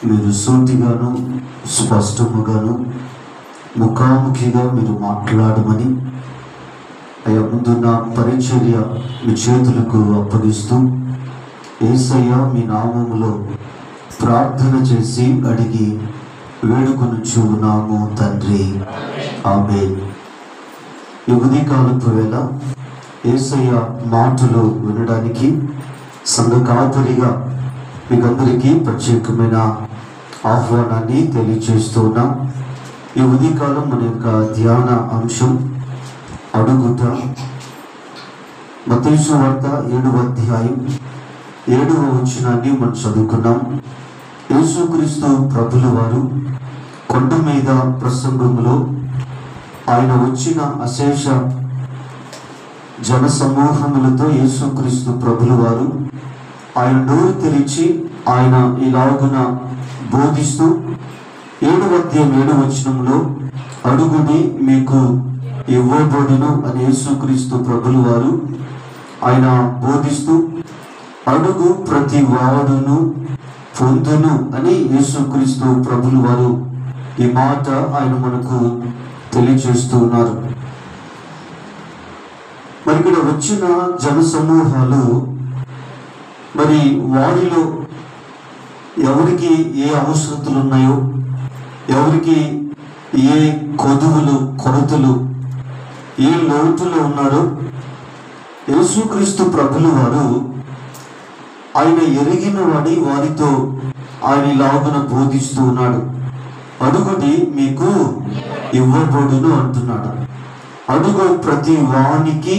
మీరు సూటిగాను స్పష్టముగాను ముఖాముఖిగా మీరు మాట్లాడమని అయ్యా ముందు నా పరిచర్య మీ చేతులకు అప్పగిస్తూ యేసయ్య మీ నామములో ప్రార్థన చేసి అడిగి వేడుకొనుచున్నాము తండ్రి, ఆమేన్. ఈ ఉదయకాలపు వేళ యేసయ్య మాటలు వినడానికి సంఘ కాపరిగా మీకందరికీ ప్రత్యేకమైన ఆహ్వానాన్ని తెలియజేస్తున్నాం. ఈ ఉదయకాలం మన యొక్క ధ్యాన అంశం అడుగుట. మత్తయి సువార్త 7వ అధ్యాయం 7వ వచనాన్ని మనం చదువుకున్నాం. యేసుక్రీస్తు ప్రభుల వారు కొండ మీద ప్రసంగంలో ఆయన వచ్చిన అశేష జన సమూహములతో యేసుక్రీస్తు ప్రభుల వారు ఆయన నోరు తెరిచి ఆయన ఇలాగున బోధిస్తూ 7వ అధ్యాయం 7వ వచనంలో అడుగుడి మీకు ఇవ్వబడును అని యేసుక్రీస్తు ప్రభుల వారు ఆయన బోధిస్తూ అడుగు ప్రతి వాడును పొందును అని యేసుక్రీస్తు ప్రభుల వారు ఈ మాట ఆయన మనకు తెలియజేస్తూ ఉన్నారు. మరి ఇక్కడ వచ్చిన జన సమూహాలు మరి వారిలో ఎవరికి ఏ అవసరతలు ఉన్నాయో, ఎవరికి ఏ కొదువులు కొరతలు ఏ లోటులో ఉన్నారో యేసుక్రీస్తు ప్రభుల వారు ఆయన ఎరిగిన వాడి వారితో ఆయన ఇలాగున బోధిస్తూ ఉన్నాడు. అడుగుడి మీకు ఇవ్వబడును అంటున్నాడు. అడుగు ప్రతి వానికి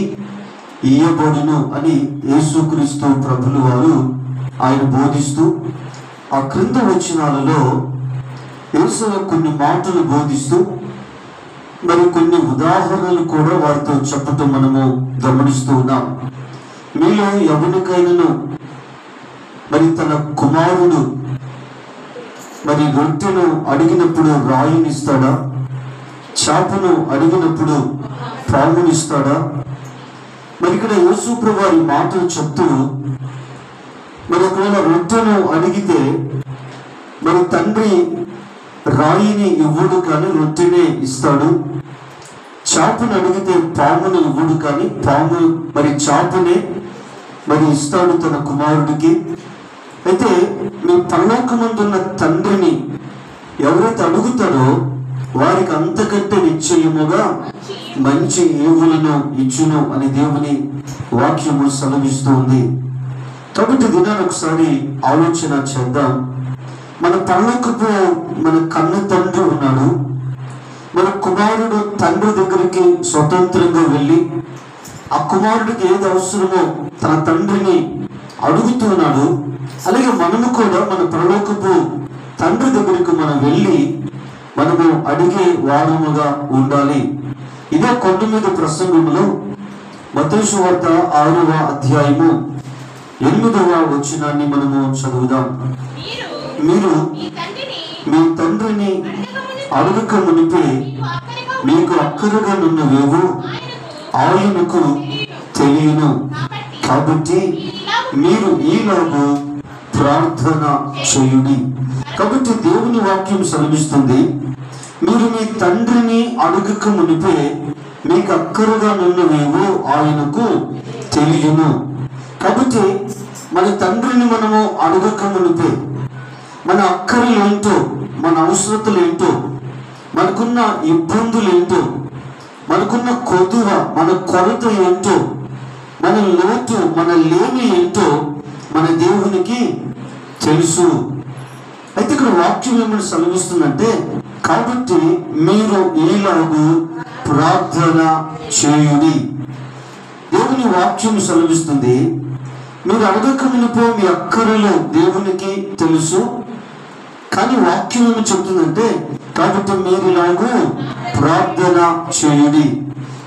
ఇయ్యబడును అని యేసుక్రీస్తు ప్రభుల వారు ఆయన బోధిస్తూ ఆ క్రింద వచనాలలో యేసయ్య కొన్ని మాటలు బోధిస్తూ మరి కొన్ని ఉదాహరణలు కూడా వారితో చెప్పటం మనము గమనిస్తూ ఉన్నాం. మీలో ఎవరికైనాను మరి తన కుమారుడు మరి రొట్టెను అడిగినప్పుడు రాయినిస్తాడా, చేపను అడిగినప్పుడు పామునిస్తాడా? మరి ఇక్కడ యేసు ప్రభువు వారి మాటలు చెప్తూ మరి ఒకవేళ రొట్టెను అడిగితే మరి తండ్రి రాయిని ఇవ్వడు కానీ రొట్టెనే ఇస్తాడు. చేపను అడిగితే పామును ఇవ్వడు కానీ పాము మరి చేపనే మరి ఇస్తాడు తన కుమారుడికి. అయితే మీ పరలోకమందున్న తండ్రిని ఎవరైతే అడుగుతారో వారికి అంతకంటే నిశ్చయముగా మంచి ఈవులను ఇచ్చును అని దేవుని వాక్యము సెలవిస్తూ ఉంది. కాబట్టి దినాన్ని ఒకసారి ఆలోచన చేద్దాం. మన పరలోకపు మన కన్న తండ్రి ఉన్నాడు. మన కుమారుడు తండ్రి దగ్గరికి స్వతంత్రంగా వెళ్ళి ఆ కుమారుడికి ఏది అవసరమో తన తండ్రిని అడుగుతున్నాడు. అలాగే మనము కూడా మన పరలోకపు తండ్రి దగ్గరికి మనం వెళ్ళి మనము అడిగే వారముగా ఉండాలి. ఇదే కొండ మీద ప్రసంగంలో మత్తయి సువార్త 6వ అధ్యాయము 8వ వచనాన్ని మనము చదువుదాం. మీరు మీ తండ్రిని అడగక మునిపే మీకు అక్కరగా నున్నవేవో ఆయనకు తెలియను. కాబట్టి మీరు ఈలోపు ప్రార్థన చేయుడి. కాబట్టి దేవుని వాక్యం సెలవిస్తుంది, మీరు మీ తండ్రిని అడగక మునిపే మీకు అక్కరగా నున్నవేవో ఆయనకు తెలియను. కాబట్టి మన తండ్రిని మనము అడగక మునిపే మన అక్కరలు ఏంటో, మన అవసరతలు ఏంటో, మనకున్న ఇబ్బందులు ఏంటో, మనకున్న కొదువ మన కొరత ఏంటో, మన లోటు మన లేమి ఏంటో మన దేవునికి తెలుసు. అయితే ఇక్కడ వాక్యం ఏమని సెలవిస్తుందంటే, కాబట్టి మీరు ఈలాగు ప్రార్థన చేయుడి. దేవుని వాక్యం సెలవిస్తుంది, మీరు అడగక మునుపు మీ అక్కరలు దేవునికి తెలుసు. కానీ వాక్యం ఏమి చెప్తుందంటే, కాబట్టి మీరు ఇలాగూ ప్రార్థన చేయుడి.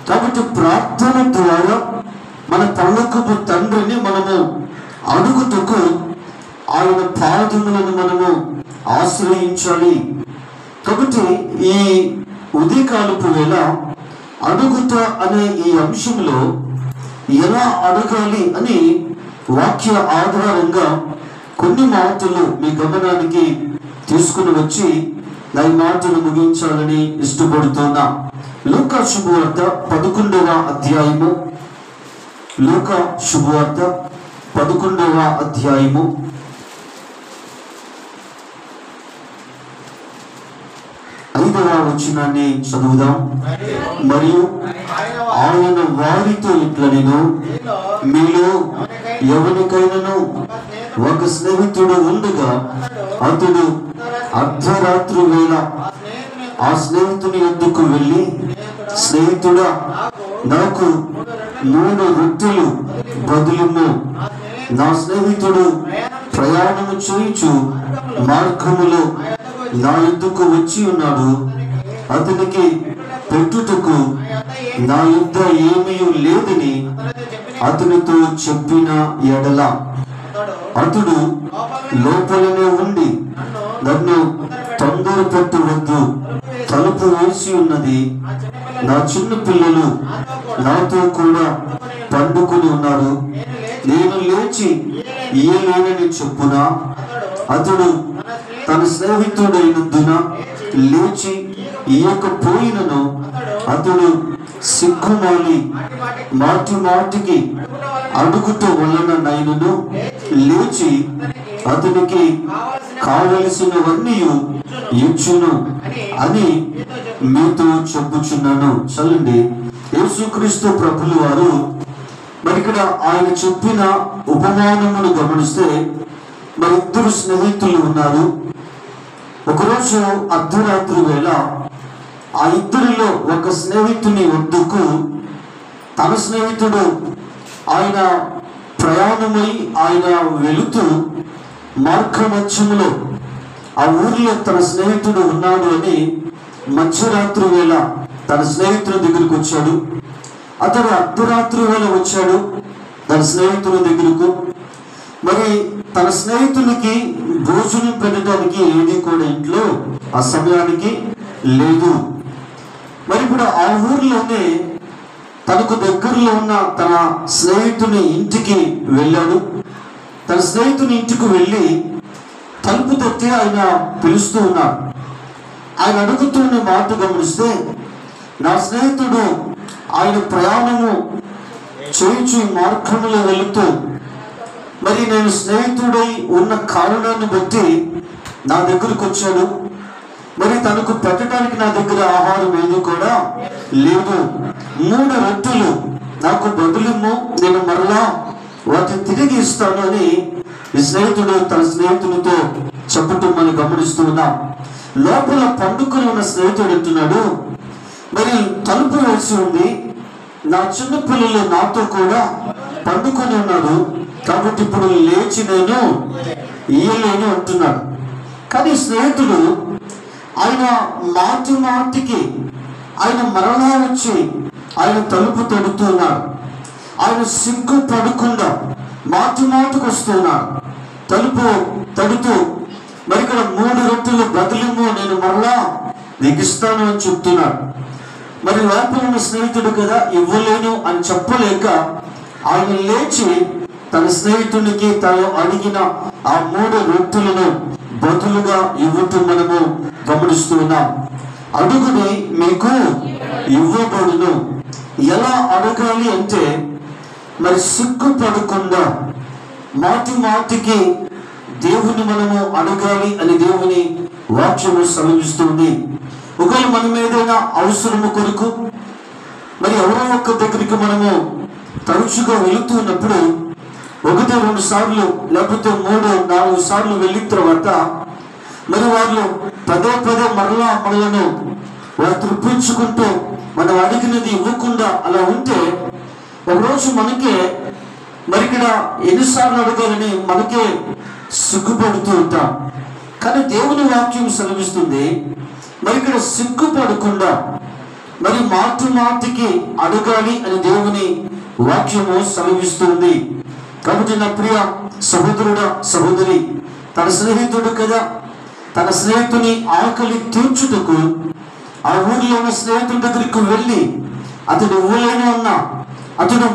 కాబట్టి ప్రార్థన ద్వారా మన పరలోకపు తండ్రిని మనము అడుగుటకు ఆయన పాదములను మనము ఆశ్రయించాలి. కాబట్టి ఈ ఉదయకాలపు వేళ అడుగుట అనే ఈ అంశంలో ఎలా అడగాలి అని వాక్య ఆధారంగా కొన్ని మాటలు మీ గమనానికి తీసుకుని వచ్చి నా ఈ మాటను ముగించాలని ఇష్టపడుతున్నా. లూకా శుభవార్త 11వ అధ్యాయము, లూకా శుభవార్త 11వ అధ్యాయము 5వ వచనాన్ని చదువుదాం. మరియు ఆయన వారితో ఇట్లనెను, మీలో ఎవరికైనాను ఒక స్నేహితుడు ఉండగా అతడు అర్ధరాత్రి వేళ ఆ స్నేహితుని యొద్దకు వెళ్ళి, స్నేహితుడా, నాకు 3 రొట్టెలు బదులుము, నా స్నేహితుడు ప్రయాణము చేయుచు మార్గములో నా యొద్దకు వచ్చి ఉన్నాడు, అతనికి పెట్టుటకు నా యొద్ద ఏమీ లేదని అతనితో చెప్పిన ఎడల అతడు లోపలనే ఉండి, నన్ను తొందర పెట్టవద్దు, తలుపు వేసి ఉన్నది, నా చిన్న పిల్లలు నాతో కూడా పండుకొని ఉన్నారు, నేను లేచి ఇయ్యలేనని చెప్పున అతడు తన స్నేహితుడైనందున లేచి ఇయ్యకపోయినను అతడు సిగ్గుమాలి మాటి మాటికి అడుగుట వలన నైనను లేచి అతనికి కావలసినవన్నీ ఇచ్చును అని మీతో చెప్పుచున్నాను. చల్లండి. యేసుక్రీస్తు ప్రభులు వారు మరి ఇక్కడ ఆయన చెప్పిన ఉపమానమును గమనిస్తే, మరి 2 స్నేహితులు ఉన్నారు. ఒకరోజు అర్ధరాత్రి వేళ ఆ ఇద్దరిలో ఒక స్నేహితుని వద్దకు తన స్నేహితుడు ఆయన ప్రయాణమై ఆయన వెళుతూ మార్గమధ్యములో ఆ ఊరిలో తన స్నేహితుడు ఉన్నాడు అని మధ్యరాత్రి వేళ తన స్నేహితుడి దగ్గరకు వచ్చాడు. అతడు అర్ధరాత్రి వేళ వచ్చాడు తన స్నేహితుడి దగ్గరకు. మరి తన స్నేహితునికి భోజనం పెట్టడానికి ఏది కూడా ఇంట్లో ఆ సమయానికి లేదు. మరి ఇప్పుడు ఆ ఊరిలోనే తనకు దగ్గరలో ఉన్న తన స్నేహితుని ఇంటికి వెళ్ళాడు. తన స్నేహితుని ఇంటికి వెళ్ళి తలుపు తట్టి ఆయన పిలుస్తూ ఉన్నాడు. ఆయన అడుగుతున్న మాట గమనిస్తే, నా స్నేహితుడు ఆయన ప్రయాణము చేయించు మార్గంలో వెళుతూ మరి నేను స్నేహితుడై ఉన్న కారణాన్ని బట్టి నా దగ్గరకు వచ్చాడు. మరి తనకు పెట్టడానికి నా దగ్గర ఆహారం ఏది కూడా లేదు. 3 రొట్టెలు నాకు బదులుము, నేను మరలా వాటిని తిరిగి ఇస్తాను అని ఈ స్నేహితుడు తన స్నేహితునితో చెప్పటం మనం గమనిస్తూ ఉన్నాం. లోపల పండుకొని ఉన్న స్నేహితుడు అంటున్నాడు, మరి తలుపు వేసి ఉంది, నా చిన్న పిల్లలు నాతో కూడా పండుకొని ఉన్నారు, కాబట్టి ఇప్పుడు లేచి నేను ఇయ్యలేను అంటున్నాడు. కానీ స్నేహితుడు ఆయన మాటి మాటికి ఆయన మరలా వచ్చి ఆయన తలుపు తడుతున్నాడు. ఆయన సిగ్గు పడకుండా మాటి మాటికి వస్తున్నాడు, తలుపు తడుతూ మరి ఇక్కడ 3 రొట్టెలు బదులుము, నేను మరలా నీకు ఇస్తాను అని చెప్తున్నాడు. మరి లోపల ఉన్న స్నేహితుడు కదా, ఇవ్వలేను అని చెప్పలేక ఆయన లేచి తన స్నేహితునికి తను అడిగిన ఆ 3 రొట్టెలను బదులుగా ఇవ్వటం మనము గమనిస్తూ ఉన్నాం. అడుగుని మీకు ఇవ్వబడును. ఎలా అడగాలి అంటే, మరి సిగ్గుపడకుండా మాటి మాటికి దేవుని మనము అడగాలి అని దేవుని వాక్యము సెలవిస్తుంది. ఒకవేళ మనం ఏదైనా అవసరము కొరకు మరి ఎవరో ఒక్క దగ్గరికి మనము తరచుగా వెళుతూ ఉన్నప్పుడు 1-2 సార్లు లేకపోతే 3-4 సార్లు వెళ్ళిన తర్వాత మరి వాళ్ళు పదే మరలా మనలను వాళ్ళు తృప్పించుకుంటూ మనం అడిగినది ఇవ్వకుండా అలా ఉంటే ఒకరోజు మనకే మరి ఇక్కడ ఎన్నిసార్లు అడగాలని మనకే సిగ్గుపడుతూ ఉంటాం. కానీ దేవుని వాక్యం సెలవిస్తుంది, మరి ఇక్కడ సిగ్గుపడకుండా మరి మాటికి అడగాలి అని దేవుని వాక్యము సెలవిస్తుంది. కాబట్టి నా ప్రియ సహోదరుడా సహోదరి, తన స్నేహితుడు కదా, తన స్నేహితుని ఆకలి తీర్చుటకు ఆ ఊరిలో ఉన్న స్నేహితుడి దగ్గరికి వెళ్ళి అతడు ఇవ్వలేను అన్నా అతడు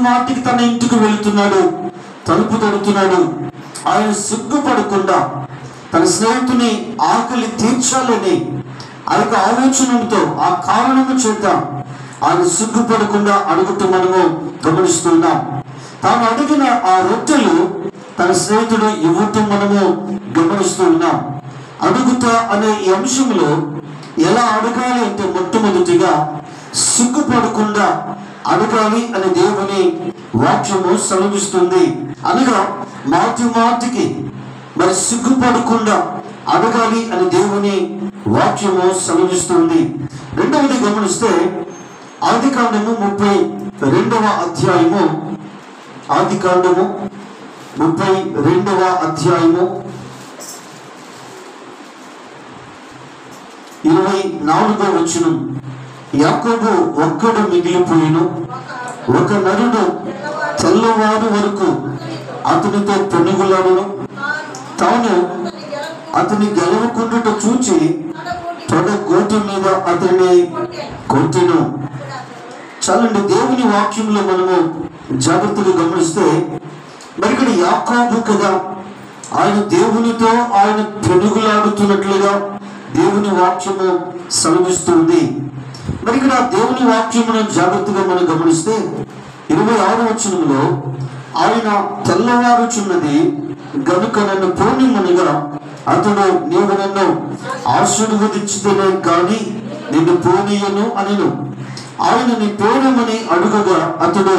మాటికి తన ఇంటికి వెళుతున్నాడు, తలుపు తడుతున్నాడు. ఆయన సిగ్గుపడకుండా తన స్నేహితుని ఆకలి తీర్చాలని ఆ యొక్క ఆలోచనతో, ఆ కారణము చేత ఆయన సిగ్గుపడకుండా అడుగుతూ మనము గమనిస్తున్నాం. తాను అడిగిన ఆ రొట్టెలు తన స్నేహితుడు ఇవ్వటం మనము గమనిస్తూ ఉన్నాం. అడుగుతా అనే ఈ అంశంలో ఎలా అడగాలి అంటే మొట్టమొదటిగా సిగ్గుపడకుండా అడగాలి అని దేవుని వాక్యము సెలవిస్తుంది. అనగా మాటి మాటికి మరి సిగ్గుపడకుండా అడగాలి అని దేవుని వాక్యము సెలవిస్తుంది. రెండవది గమనిస్తే ఆదికాండము 32వ అధ్యాయము, ఆదికాండము 32వ అధ్యాయము 24వ వచనం. యాకోబు ఒక్కడు మిగిలిపోయిను, ఒక నరుడు తెల్లవారు వరకు అతనితో పెనుగులాడును, తాను అతని గెలవకుండుట చూచి తొడ గోటి మీద అతన్ని కొట్టెను. చాలండి, దేవుని వాక్యంలో మనము జాగ్రత్తగా గమనిస్తే మరి ఇక్కడ యాకోబు కదా, ఆయన దేవునితో ఆయన పెనుగులాడుతున్నట్లుగా దేవుని వాక్యము సెలవిస్తుంది. మరి ఇక్కడ దేవుని వాక్యమును జాగ్రత్తగా మనం గమనిస్తే 26వ వచనంలో ఆయన తెల్లవారుచున్నది గనుక నన్ను పోనిమ్మనగా అతడు నీవు నన్ను ఆశీర్వదించితేనే కానీ నిన్ను పోనీయను అనెను. ఆయన నీ పేరుమని అడుగగా అతడు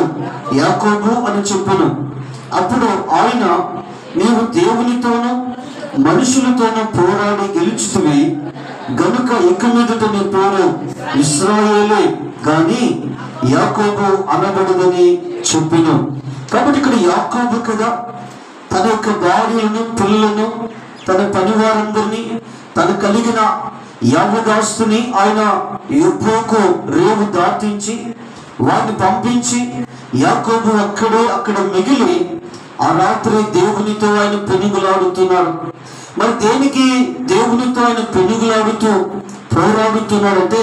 యాకోబు అని చెప్పెను. అప్పుడు ఆయన, నీవు దేవునితోనూ మనుషులతోనూ పోరాడి గెలిచితివి గనుక ఇక మీదట నీ పేరు ఇశ్రాయేలే గాని యాకోబు అనబడదని చెప్పెను. కాబట్టి ఇక్కడ యాకోబు కదా తన యొక్క భార్యలను, పిల్లలను, తన పనివారందరినీ, తను కలిగిన యావదాస్తుని ఆయన యొప్పకు రేవు దాటించి వారిని పంపించి యాకోబు అక్కడ మిగిలి ఆ రాత్రి దేవునితో ఆయన పెనుగులాడుతున్నాడు. మరి దేనికి దేవునితో ఆయన పెనుగులాడుతూ పోరాడుతున్నాడంటే,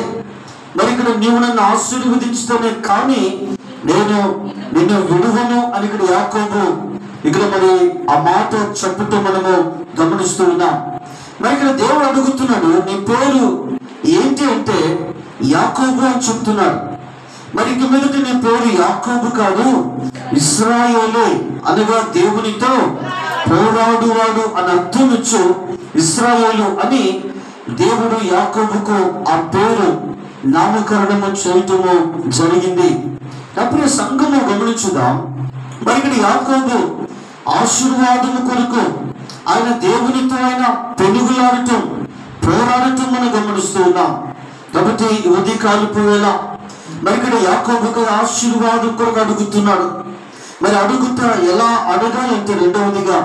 మరి ఇక్కడ నీవు నన్ను ఆశీర్వదించుతానే కానీ నేను నిన్ను విడువను అని ఇక్కడ యాకోబు ఇక్కడ మరి ఆ మాట చెప్పుతూ మనము గమనిస్తూ ఉన్నాం. మరి ఇక్కడ దేవుడు అడుగుతున్నాడు, నీ పేరు ఏంటి అంటే యాకోబు అని చెప్తున్నాడు. మరి ఇక మీదట నీ పేరు యాకోబు కాదు, ఇశ్రాయేలే అనగా దేవునితో పోరాడువాడు అని అర్థం ఇచ్చు ఇశ్రాయేలు అని దేవుడు యాకోబుకు ఆ పేరు నామకరణము చేయటము జరిగింది. అప్పుడు సంఘము గమనించుదాం. మరి ఇక్కడ యాకోబు ఆశీర్వాదము కొరకు ఆయన దేవునితో ఆయన పెనుగులాడటం, పోరాడటం మనం గమనిస్తూ ఉన్నాం. కాబట్టి ఉదయకాలపు వేళ మరి ఇక్కడ యాకోబుకు ఆశీర్వాదం కొరకు అడుగుతున్నాడు. మరి అడుగుతా ఎలా అడగాలంటే రెండవదిగా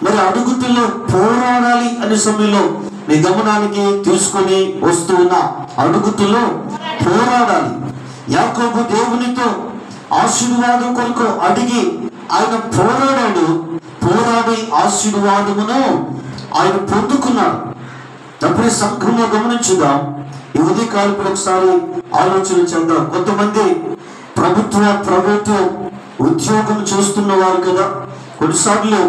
మరి అడుగుతుల్లో పోరాడాలి అనే సమయంలో మీ గమనానికి తీసుకొని వస్తూ ఉన్నా. అడుగుతుల్లో పోరాడాలి. యాకోబు దేవునితో ఆశీర్వాదం కొరకు అడిగి ఆయన పోరాడాడు. పోరాడి ఆశీర్వాదమును ఆయన పొందుకున్నాడు. అప్పుడే సంఘంలో గమనించుదాం. ఈ ఉదయకాలపు ఒకసారి ఆలోచన చేద్దాం. కొంతమంది ప్రైవేటు ఉద్యోగం చేస్తున్న వారు కదా, కొన్నిసార్లు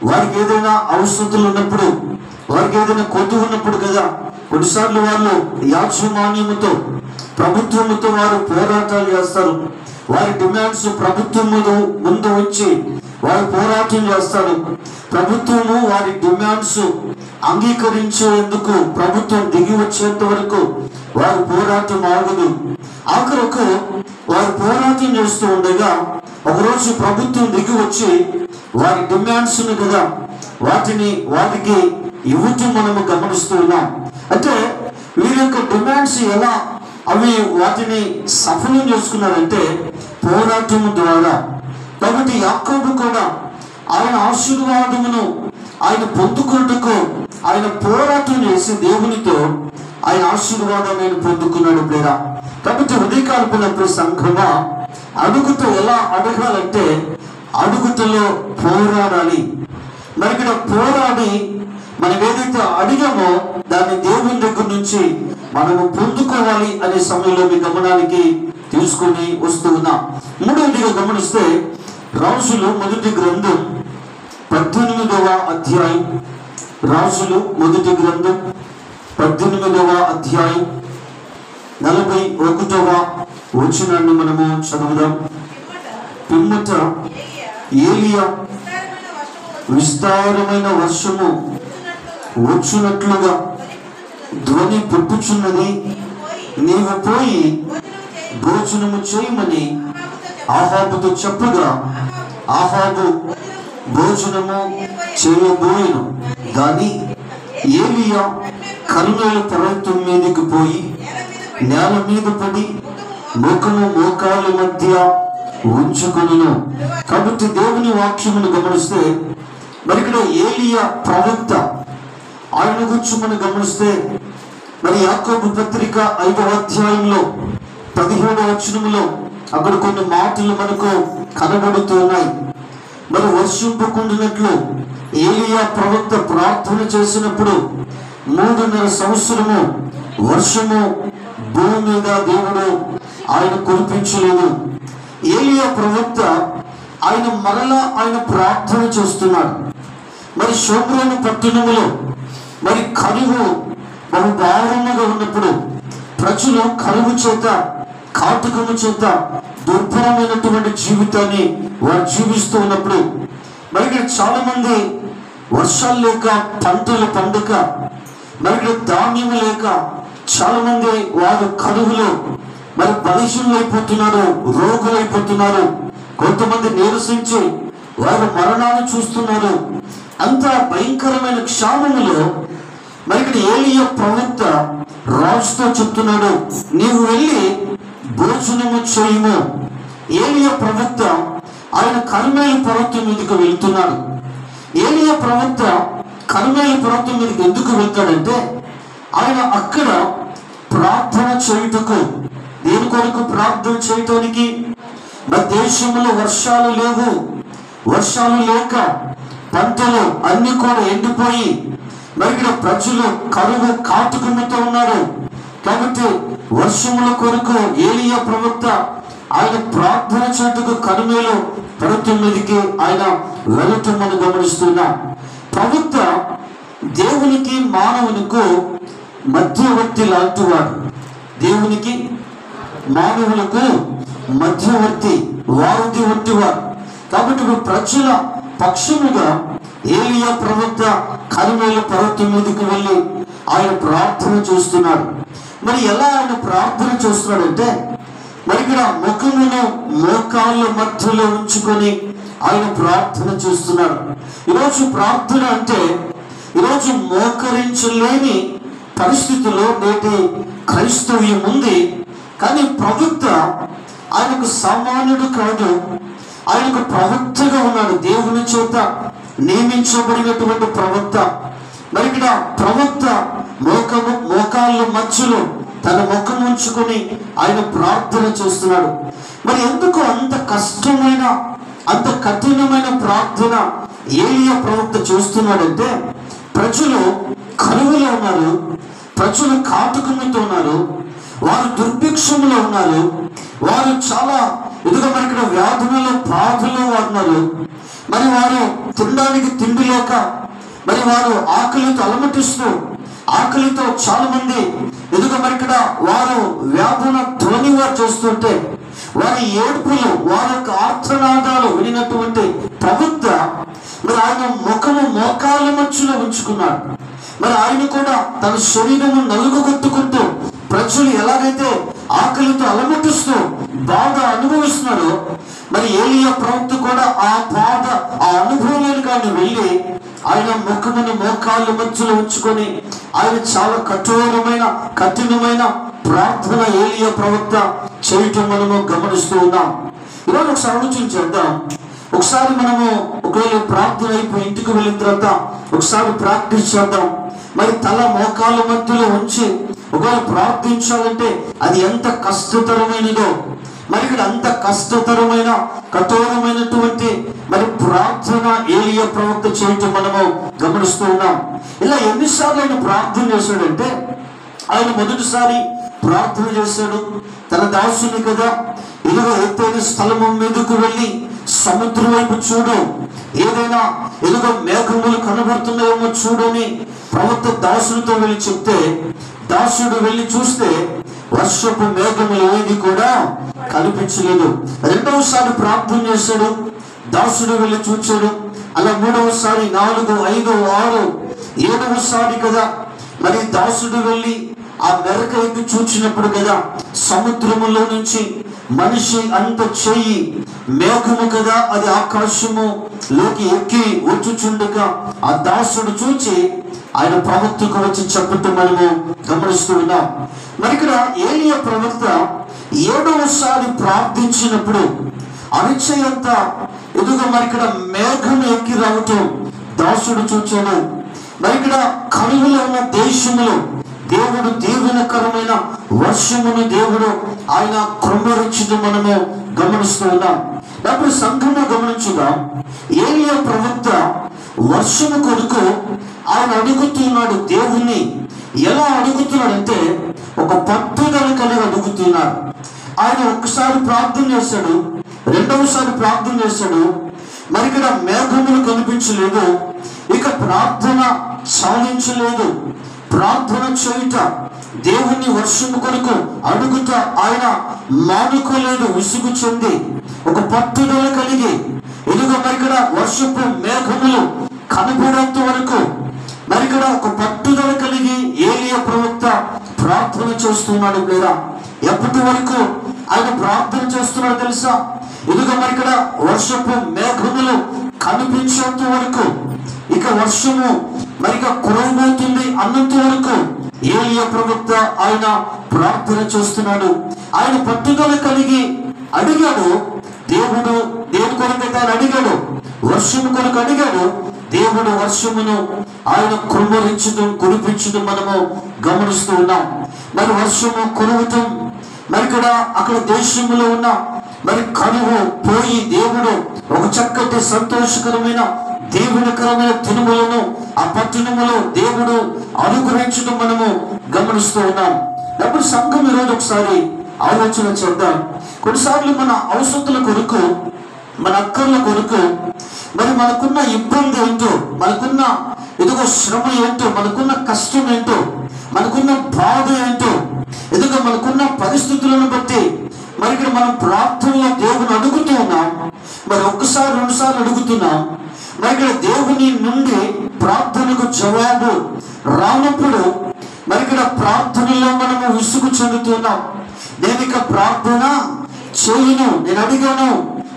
వారికి ఏదైనా అవసరతలు ఉన్నప్పుడు, వారికి ఏదైనా కొద్దు ఉన్నప్పుడు కదా, కొన్నిసార్లు వాళ్ళు యాజమాన్యముతో, ప్రభుత్వముతో వారు పోరాటాలు చేస్తారు. వారి డిమాండ్స్ ప్రభుత్వం ముందు వచ్చి వారు పోరాటం చేస్తారు. ప్రభుత్వము వారి డిమాండ్స్ అంగీకరించేందుకు ప్రభుత్వం దిగి వచ్చేంత వరకు వారి పోరాటం ఆగదు. ఆఖరకు వారు పోరాటం చేస్తూ ఉండగా ఒకరోజు ప్రభుత్వం దిగి వచ్చి వారి డిమాండ్స్ కదా వాటికి ఇవ్వటం మనము గమనిస్తూ ఉన్నాం. అంటే వీరి యొక్క డిమాండ్స్ ఎలా అవి వాటిని సఫలం చేసుకున్నారంటే పోరాటం ద్వారా. కాబట్టి యాకోబు కూడా ఆయన ఆశీర్వాదమును ఆయన పొందుకున్నట్టుకు ఆయన పోరాటం చేసి దేవునితో ఆయన ఆశీర్వాదాన్ని ఆయన పొందుకున్నాడు లేదా. కాబట్టి ఉదయకాలపునప్పుడు సంఘమా అడుగుతూ ఎలా అడగాలంటే అడుగుతలో పోరాడాలి. మరి ఇక్కడ పోరాడి మనం ఏదైతే అడిగామో దాన్ని దేవుని దగ్గర నుంచి మనము పొందుకోవాలి అనే సమయంలో మీ గమనానికి తీసుకొని వస్తూ ఉన్నాం. మూడవదిగా గమనిస్తే రాజులు మొదటి గ్రంథం 18వ అధ్యాయం రాజులు మొదటి గ్రంథం 18వ అధ్యాయం 41వ వచనాన్ని మనము చదువుదాం. పిమ్మట ఏలియా విస్తారమైన వర్షము వచ్చునట్లుగా ధ్వని పుట్టుచున్నది, నీవు పోయి భోజనము చేయమని ఆహాబుతో చెప్పగా ఆహాబు భోజనము చేయబోయెను. కానీ ఏలియా కర్మెలు పర్వతం మీదకి పోయి నేల మీద పడి ముఖము మోకాళ్ళ మధ్య ఉంచుకొనును. కాబట్టి దేవుని వాక్యమును గమనిస్తే మరి ఇక్కడ ఏలియా ప్రవక్త, ఆయన గురించి మనం గమనిస్తే మరి యాకోబు పత్రిక 5వ అధ్యాయంలో 17వ వచనములో అక్కడ కొన్ని మాటలు మనకు కనబడుతున్నాయి. మరి వర్షింపకుండినట్లు ఏలియా ప్రవక్త ప్రార్థన చేసినప్పుడు 3.5 సంవత్సరము వర్షము భూమి మీద దేవుడు ఆయన కురిపించలేదు. ఏలియా ప్రవక్త ఆయన మరలా ఆయన ప్రార్థన చేస్తున్నాడు. మరి షోమ్రోను పట్టణములో మరి కరువు బహుభారముగా ఉన్నప్పుడు ప్రజలు కరువు చేత కాటుకము చేత దుర్భరమైనటువంటి జీవితాన్ని వారు జీవిస్తూ ఉన్నప్పుడు మరి ఇక్కడ చాలా మంది వర్షాలు లేక పంటలు పండక మరి ఇక్కడ ధాన్యము లేక చాలా మంది వారు కరువులో మరి బలిష్ఠులైపోతున్నారు, రోగులైపోతున్నారు. కొంతమంది నీరసించి వారు మరణాన్ని చూస్తున్నారు. అంత భయంకరమైన క్షామములో మరి ఇక్కడ ఏలియా ప్రవక్త రాజుతో చెప్తున్నాడు, నీవు వెళ్ళి భోజనము చేయము. ఏలియా ప్రవక్త ఆయన కర్మెలు పర్వతం మీదకి వెళ్తున్నాడు. ఏలియా ప్రవక్త కర్మెలు పర్వతం మీదకి ఎందుకు వెళ్తాడంటే ఆయన అక్కడ ప్రార్థన చేయుటకు, దేని కొరకు ప్రార్థన చేయటానికి, మరి దేశంలో వర్షాలు లేవు, వర్షాలు లేక పంటలు అన్ని కూడా ఎండిపోయి మరి ఇక్కడ ప్రజలు కరువు కాటుకముతో ఉన్నారు. కాబట్టి వర్షముల కొరకు ఏలియా ప్రవక్త ఆయన ప్రార్థన చేటుకు కర్మెలు పర్వతం మీదకి ఆయన వెళ్ళటం మనం గమనిస్తున్నాం. ప్రవక్త దేవునికి మానవునికి మధ్యవర్తి లాంటి వాడు. దేవునికి మానవులకు మధ్యవర్తి, వారధి వంటి వాడు. కాబట్టి ప్రజల పక్షముగా ఏలియా ప్రవక్త కర్మెలు పర్వతం మీదకి వెళ్ళి ఆయన ప్రార్థన చేస్తున్నాడు. మరి ఎలా ఆయన ప్రార్థన చేస్తున్నాడంటే మరి ఇక్కడ ముఖమును మోకాళ్ళ మధ్యలో ఉంచుకొని ఆయన ప్రార్థన చేస్తున్నాడు. ఈరోజు ప్రార్థన అంటే ఈరోజు మోకరించలేని పరిస్థితుల్లో నేటి క్రైస్తవ్యం ఉంది. కానీ ప్రవక్త ఆయనకు సామాన్యుడు కాదు, ఆయనకు ప్రవక్తగా ఉన్నాడు, దేవుని చేత నియమించబడినటువంటి ప్రవక్త. మరి ఇక్కడ ప్రవక్త మోకాళ్ళ మధ్యలో తన ముఖం ఉంచుకొని ఆయన ప్రార్థన చేస్తున్నాడు. మరి ఎందుకు అంత కష్టమైన అంత కఠినమైన ప్రార్థన ఏలియా ప్రవక్త చేస్తున్నాడంటే ప్రజలు కరువులో ఉన్నారు, ప్రజలు కాటుకముతో ఉన్నారు, వారు దుర్భిక్షములో ఉన్నారు, వారు చాలా ఎదుగు మరి ఇక్కడ వ్యాధులలో బాధలో ఉన్నారు. మరి వారు తినడానికి తిండి లేక మరి వారు ఆకలితో అలమటిస్తూ, ఆకలితో చాలా మంది ఎదుగు మరి ఇక్కడ వారు వ్యాధుల ధ్వని వారు చేస్తుంటే వారి ఏడుపులు, వారి యొక్క ఆర్తనాదాలు వినినటువంటి ప్రవక్త మరి ఆయన ముఖము మోకాళ్ళ మధ్యలో ఉంచుకున్నాడు. మరి ఆయన కూడా తన శరీరము నలుగుగొట్టుకుంటూ ప్రజలు ఎలాగైతే ఆకలితో అలమటిస్తూ బాధ అనుభవిస్తున్నారో మరి ఏలియా ప్రవక్త కూడా ఆ బాధ, ఆ అనుభవానికి ఆయన వెళ్ళి ఆయన ముఖమును మోకాళ్ళ మధ్యలో ఉంచుకొని ఆయన చాలా కఠినమైన ప్రార్థన ఏలియా ప్రవక్త చేయటం మనము గమనిస్తూ ఉన్నాం. ఈరోజు ఒకసారి ఆలోచన చేద్దాం. ఒకసారి మనము ఒకవేళ ప్రార్థన అయిపోయి ఇంటికి వెళ్ళిన తర్వాత ఒకసారి ప్రాక్టీస్ చేద్దాం. మరి తల మోకాళ్ళ మధ్యలో ఉంచి ఒకవేళ ప్రార్థించాలంటే అది ఎంత కష్టతరమైనదో, మరి ఇక్కడ అంత కష్టతరమైన కఠోరమైనటువంటి మరి ప్రార్థన ఏలియా ప్రవక్త చేయటం మనము గమనిస్తూ ఉన్నాం. ఇలా ఎన్నిసార్లు ఆయన ప్రార్థన చేశాడంటే ఆయన మొదటిసారి ప్రార్థన చేశాడు, తన దాసుని కదా ఇదిగో ఎత్తైన స్థలము మీదకు వెళ్ళి సముద్రం వైపు చూడు, ఏదైనా ఎదుగో మేఘములు కనబడుతున్నాయేమో చూడని ప్రవక్త దాసుడితో వెళ్ళి చెప్తే, దాసుడు వెళ్ళి చూస్తే వర్షపు మేఘములు ఏది కూడా కనిపించలేదు. రెండవసారి ప్రార్థన చేశాడు, దాసుడు వెళ్ళి చూచాడు. అలా మూడవసారి, 4, 5, 6, 7వసారి కదా మరి దాసుడు వెళ్ళి ఆ మెరక ఎక్కి చూచినప్పుడు కదా సముద్రములో నుంచి మనిషి అంత చెయ్యి మేఘము కదా అది ఆకాశము లోకి ఎక్కి వచ్చుచుండగా ఆ దాసుడు చూచి ఆయన ప్రవక్తకు వచ్చి చెప్పటం మనము గమనిస్తూ ఉన్నాం. మరి ఇక్కడ ఏలియా ప్రవక్త 7వసారి ప్రార్థించినప్పుడు అరిచేయంతా ఎదుగు మరి ఇక్కడ మేఘం ఎక్కి రావటం దాసుడు చూచాడు. మరి ఇక్కడ కరువులో ఉన్న దేశములో దేవుడు దీవెనకరమైన వర్షమును దేవుడు ఆయన కృంభరించడం మనము గమనిస్తూ ఉన్నాం. అప్పుడు సంఘము గమనించుగా ఏలియా ప్రవక్త వర్షము కొరకు ఆయన అడుగుతున్నాడు. దేవుణ్ణి ఎలా అడుగుతున్నాడంటే ఒక పట్టుదల కలిగి అడుగుతున్నాడు. ఆయన ఒక్కసారి ప్రార్థన చేశాడు, రెండవసారి ప్రార్థన చేశాడు. మరి ఇక్కడ మేఘములు కనిపించలేదు, ఇక ప్రార్థన సాధించలేదు. ప్రార్థన చేయుట, దేవుని వర్షము కొరకు అడుగుట ఆయన మానుకోలేదు. విసుగు చెంది ఒక పట్టుదల కలిగి ఎదుగు మరి ఇక్కడ వర్షపు మేఘములు కనబడేంత వరకు మరి ఇక్కడ ఒక పట్టుదల కలిగి ఏలియా ప్రవక్త ప్రార్థన చేస్తున్నాడు. లేదా ఎప్పటి వరకు ఆయన ప్రార్థన చేస్తున్నాడు తెలుసా? ఎదుగు మరి ఇక్కడ వర్షపు మేఘములు కనిపించేంత వరకు, ఇక వర్షము మరిగా కురవబోతుంది అన్నంత వరకు ఏలియా ప్రవక్త ఆయన ప్రార్థన చేస్తున్నాడు. ఆయన పట్టుదల కలిగి అడిగాడు. దేవుడు దేని కొరకైతే ఆయన అడిగాడు, వర్షము కొరకు అడిగాడు. దేవుడు వర్షమును ఆయన కురిపించడం మనము గమనిస్తూ ఉన్నాం. మరి వర్షము కురవటం, మరి ఇక్కడ అక్కడ దేశంలో ఉన్న మరి కరువు పోయి దేవుడు ఒక చక్కటి సంతోషకరమైన దీవెనకరమైన దినములను ఆ పట్టణములో దేవుడు అనుగ్రహించడం మనము గమనిస్తూ ఉన్నాం. అప్పుడు సంఘం ఈరోజు ఒకసారి ఆలోచన చేద్దాం. కొన్నిసార్లు మన అవసరతల కొరకు, మన అక్కర్ల కొరకు, మరి మనకున్న ఇబ్బంది ఏంటో, మనకున్న ఎదుగో శ్రమ ఏంటో, మనకున్న కష్టం ఏంటో, మనకున్న బాధ ఏంటో, ఎదుగో మనకున్న పరిస్థితులను బట్టి మరి ఇక్కడ మనం ప్రార్థనలో దేవుని అడుగుతూ ఉన్నాం. మరి ఒక్కసారి 2 సార్లు అడుగుతున్నాం. మరి ఇక్కడ దేవుని నుండి ప్రార్థనకు జవాబు రానప్పుడు మరి ఇక్కడ ప్రార్థనలో మనము విసుగు చెందుతున్నాం. నేను ఇక ప్రార్థన చేయను, నేను అడిగాను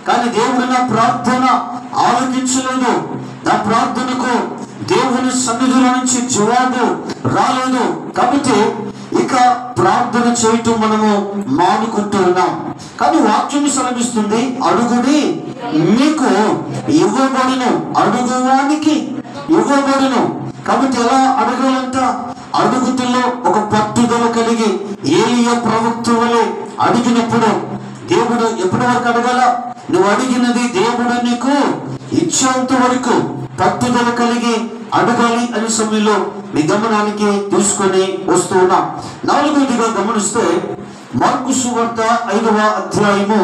కానీ దేవుడు నా ప్రార్థన ఆలకించలేదు, నా ప్రార్థనకు దేవుని సన్నిధిలో నుంచి జవాబు రాలేదు. కాబట్టి ఇక ప్రార్థన చేయటం మనము మానుకుంటూ ఉన్నాం. కానీ వాక్యం సెలవిస్తుంది, అడుగుడి మీకు ఇవ్వబడును, అడుగువానికి ఇవ్వబడును. కాబట్టి ఎలా అడగాలంట? అడుగుతుల్లో ఒక పట్టుదల కలిగి ఏలియా ప్రవక్త వలె అడిగినప్పుడు దేవుడు ఎప్పటి వరకు అడగాల? నువ్వు అడిగినది దేవుడు నీకు ఇచ్చేంత వరకు పట్టుదల కలిగి అడగాలి అనే సమయంలో మీ గమనానికి తీసుకొని వస్తూ ఉన్నాం. 4వదిగా గమనిస్తే మార్కు సువార్త 5వ అధ్యాయము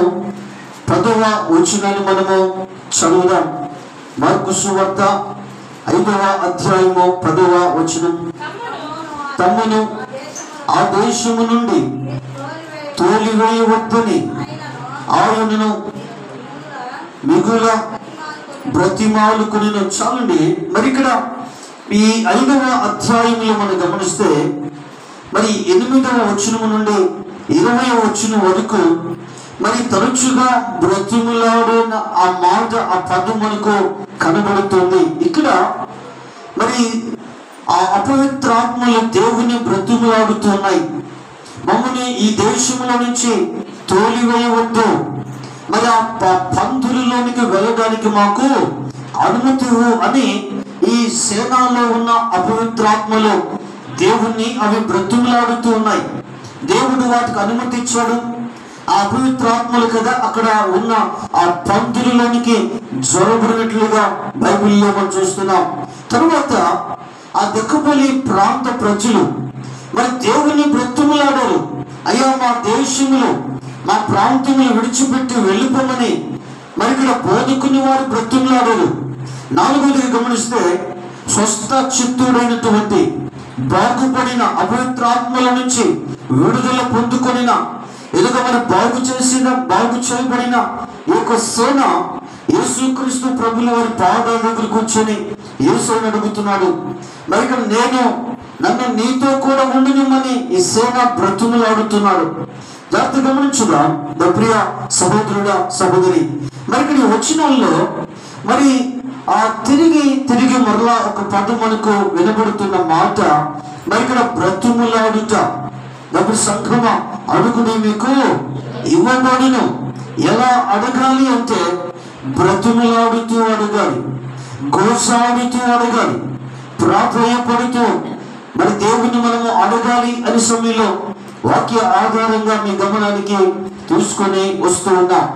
10వ వచనాన్ని మనము చదువుదాం. మార్కు సువార్త 5వ అధ్యాయము 10వ వచనం. తమ్మును ఆ దేశము నుండి తోలివేయవద్దని ఆయనను మిగుల బ్రతిమాలుకుని. చాలండి. మరి ఇక్కడ ఈ 5వ అధ్యాయంలో మనం గమనిస్తే మరి 8వ వచనం నుండి 20వ వచనం వరకు మరి తరచుగా బ్రతిమలాడిన ఆ మాట, ఆ పదం మనకు కనబడుతుంది. ఇక్కడ మరి ఆ అపవిత్రాత్మలు దేవుని బ్రతిమలాడుతున్నాయి. మమ్మల్ని ఈ దేశంలో నుంచి తోలివేయవద్దు, మరి ఆ పందులలోనికి వెళ్ళడానికి మాకు అనుమతి అని ఈ సేనాలో ఉన్న అపవిత్రాత్మలు దేవుణ్ణి అవి బ్రతిమలాడుతూ ఉన్నాయి. దేవుడు వాటికి అనుమతి ఇచ్చాడు. ఆ అపవిత్రాత్మలు కదా అక్కడ ఉన్న ఆ పందులలోనికి జ్వరబడినట్లుగా బైబిల్లో మనం చూస్తున్నాం. తరువాత ఆ దెక్కపల్లి ప్రాంత ప్రజలు మరి దేవుని బ్రతిమలాడారు. అయ్యా మా దేశంలో, మా ప్రాంతంలో విడిచిపెట్టి వెళ్ళిపోమని మరి ఇక్కడ బోధకుని వారు బ్రతుకులాడారు. 4వదిగా గమనిస్తే స్వస్థ చిత్తుడైనటువంటి, బాగుపడిన, అపవిత్రాత్మల నుంచి విడుదల పొందుకొనిన, ఎదుగ మరి బాగు చేయబడిన ఈ యొక్క సేన యేసుక్రీస్తు ప్రభుల వారి పాదాల దగ్గర కూర్చొని యేసుని అడుగుతున్నాడు. మరి ఇక్కడ నన్ను నీతో కూడా ఉండునిమ్మని ఈ సేన బ్రతుకులాడుతున్నాడు. జాగ్రత్త గమనించుగా ప్రియ సహోదరుడా, సహోదరి, మరి ఇక్కడ వచ్చిన వాళ్ళు మరి తిరిగి మరలా ఒక పదం మనకు వినబడుతున్న మాట, మరి ఇక్కడ బ్రతుకులాడుట. డబ్బు సంఘమ అడుగుని మీకు ఇవ్వబడును. ఎలా అడగాలి అంటే బ్రతుకులాడుతూ అడగాలి, గోసాడుతూ అడగాలి, ప్రాధాన్యపడుతూ మరి దేవుని మనము అడగాలి అనే సమయంలో వాక్య ఆధారంగా మీ గమనానికి తీసుకొని వస్తూ ఉన్నాం.